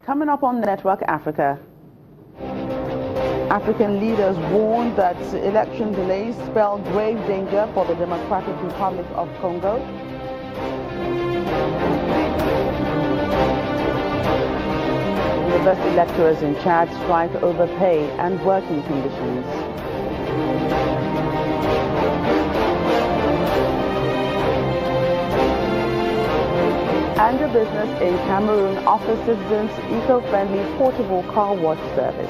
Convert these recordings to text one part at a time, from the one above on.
Coming up on Network Africa, African leaders warned that election delays spell grave danger for the Democratic Republic of Congo. University lecturers in Chad strike over pay and working conditions. And a business in Cameroon offers citizens eco-friendly portable car wash service.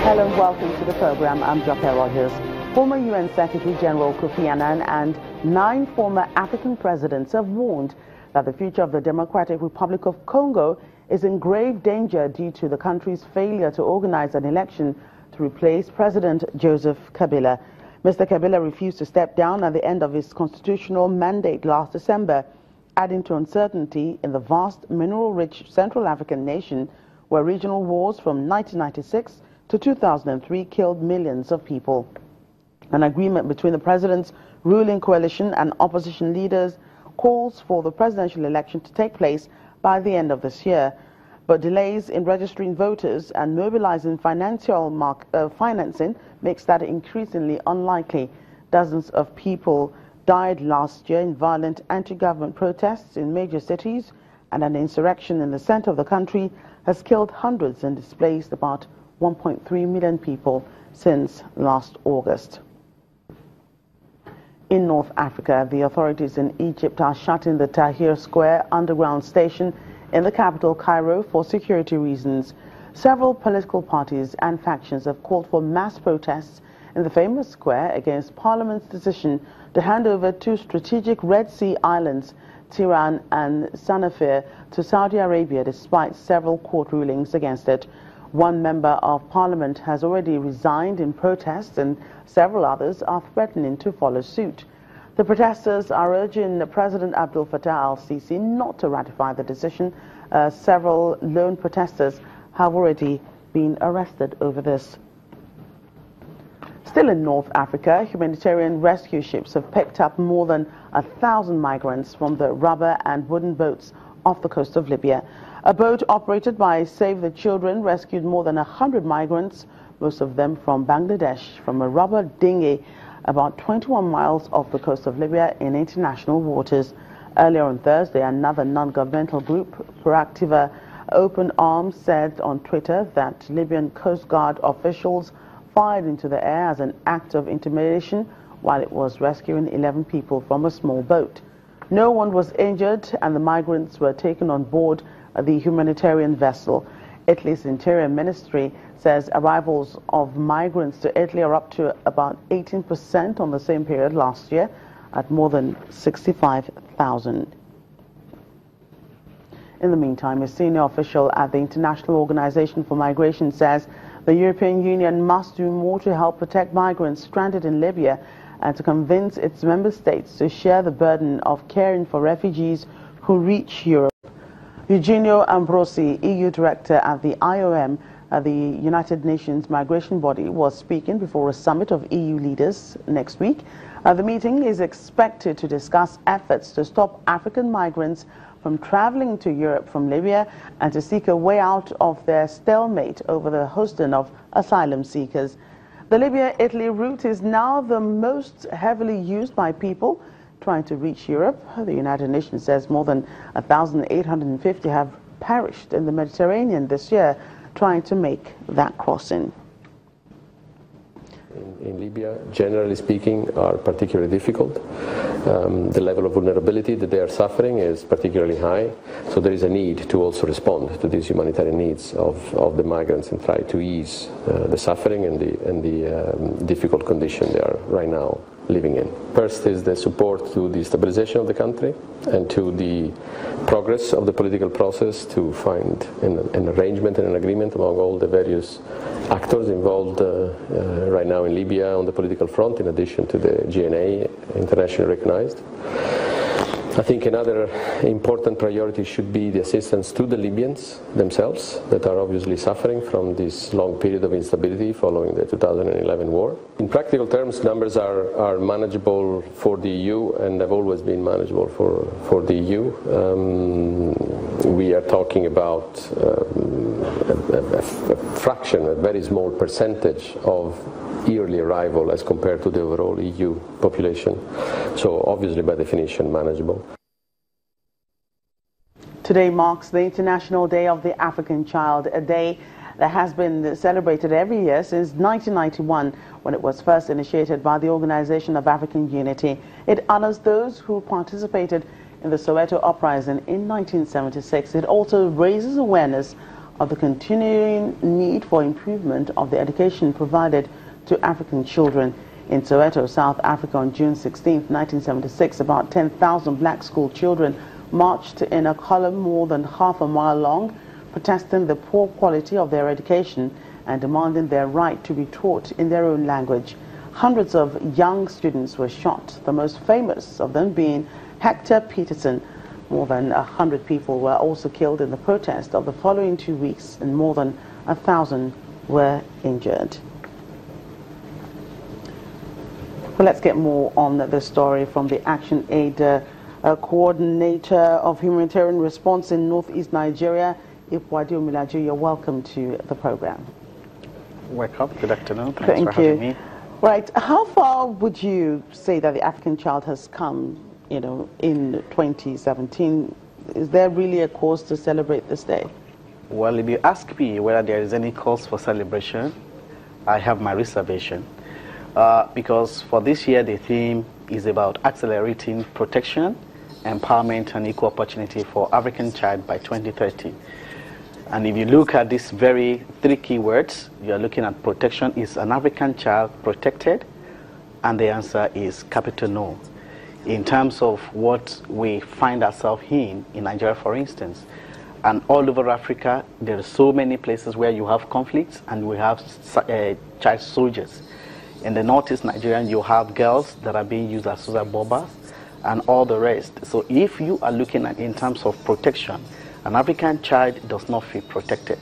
Hello and welcome to the program. I'm Joker Rogers. Former UN Secretary General Kofi Annan and 9 former African presidents have warned that the future of the Democratic Republic of Congo is in grave danger due to the country's failure to organize an election to replace President Joseph Kabila. Mr. Kabila refused to step down at the end of his constitutional mandate last December, adding to uncertainty in the vast mineral-rich Central African nation where regional wars from 1996 to 2003 killed millions of people. An agreement between the president's ruling coalition and opposition leaders calls for the presidential election to take place by the end of this year. But delays in registering voters and mobilizing financing makes that increasingly unlikely. Dozens of people died last year in violent anti-government protests in major cities, and an insurrection in the center of the country has killed hundreds and displaced about 1.3 million people since last August. In North Africa, the authorities in Egypt are shutting the Tahrir Square underground station in the capital, Cairo, for security reasons. Several political parties and factions have called for mass protests in the famous square against Parliament's decision to hand over 2 strategic Red Sea islands, Tiran and Sanafir, to Saudi Arabia, despite several court rulings against it. One member of Parliament has already resigned in protest, and several others are threatening to follow suit. The protesters are urging President Abdel Fattah al-Sisi not to ratify the decision. Several lone protesters have already been arrested over this. Still in North Africa, humanitarian rescue ships have picked up more than 1,000 migrants from the rubber and wooden boats off the coast of Libya. A boat operated by Save the Children rescued more than 100 migrants, most of them from Bangladesh, from a rubber dinghy about 21 miles off the coast of Libya in international waters. Earlier on Thursday, another non-governmental group, Proactiva Open Arms, said on Twitter that Libyan Coast Guard officials fired into the air as an act of intimidation while it was rescuing 11 people from a small boat. No one was injured, and the migrants were taken on board the humanitarian vessel. Italy's Interior Ministry says arrivals of migrants to Italy are up to about 18% on the same period last year, at more than 65,000. In the meantime, a senior official at the International Organization for Migration says the European Union must do more to help protect migrants stranded in Libya and to convince its member states to share the burden of caring for refugees who reach Europe. Eugenio Ambrosi, EU Director at the IOM, the United Nations migration body, was speaking before a summit of EU leaders next week. The meeting is expected to discuss efforts to stop African migrants from traveling to Europe from Libya and to seek a way out of their stalemate over the hosting of asylum seekers. The Libya-Italy route is now the most heavily used by people trying to reach Europe. The United Nations says more than 1,850 have perished in the Mediterranean this year trying to make that crossing. In Libya, generally speaking, are particularly difficult. The level of vulnerability that they are suffering is particularly high, so there is a need to also respond to these humanitarian needs of the migrants and try to ease the suffering and the difficult condition they are right now living in. First is the support to the stabilization of the country and to the progress of the political process to find an arrangement and an agreement among all the various actors involved right now in Libya on the political front, in addition to the GNA internationally recognized. I think another important priority should be the assistance to the Libyans themselves that are obviously suffering from this long period of instability following the 2011 war. In practical terms, numbers are manageable for the EU and have always been manageable for the EU. We are talking about a fraction, a very small percentage of yearly arrival as compared to the overall EU population. So obviously by definition manageable. Today marks the International Day of the African Child, a day that has been celebrated every year since 1991 when it was first initiated by the Organization of African Unity. It honors those who participated in the Soweto uprising in 1976. It also raises awareness of the continuing need for improvement of the education provided to African children. In Soweto, South Africa, on June 16, 1976, about 10,000 black school children marched in a column more than half a mile long, protesting the poor quality of their education and demanding their right to be taught in their own language. Hundreds of young students were shot, the most famous of them being Hector Peterson. More than 100 people were also killed in the protest of the following 2 weeks, and more than 1,000 were injured. Well, let's get more on the story from the Action Aid Coordinator of Humanitarian Response in Northeast Nigeria, Ifwadi Omilaju. You're welcome to the program. Welcome. Good afternoon. Thanks for having me. Right. How far would you say that the African child has come, in 2017? Is there really a cause to celebrate this day? Well, if you ask me whether there is any cause for celebration, I have my reservation. Because for this year, the theme is about accelerating protection, empowerment, and equal opportunity for African child by 2030. And if you look at these three key words, you're looking at protection. Is an African child protected? And the answer is capital no. In terms of what we find ourselves in Nigeria, for instance, and all over Africa, there are so many places where you have conflicts and we have child soldiers. In the northeast Nigerian, you have girls that are being used as social bobbers and all the rest. So if you are looking at in terms of protection, an African child does not feel protected.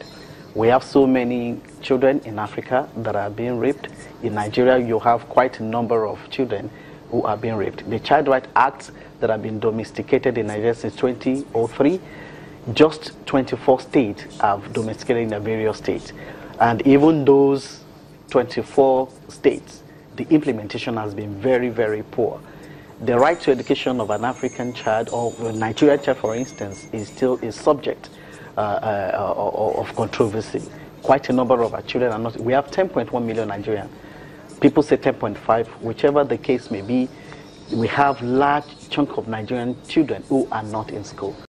We have so many children in Africa that are being raped. In Nigeria, you have quite a number of children who are being raped. The Child Rights Acts that have been domesticated in Nigeria since 2003, just 24 states have domesticated in the various states. And even those 24 states, the implementation has been very, very poor. The right to education of an African child, or a Nigerian child, for instance, is still a subject of controversy. Quite a number of our children are not. We have 10.1 million Nigerians. People say 10.5, whichever the case may be. We have large chunk of Nigerian children who are not in school.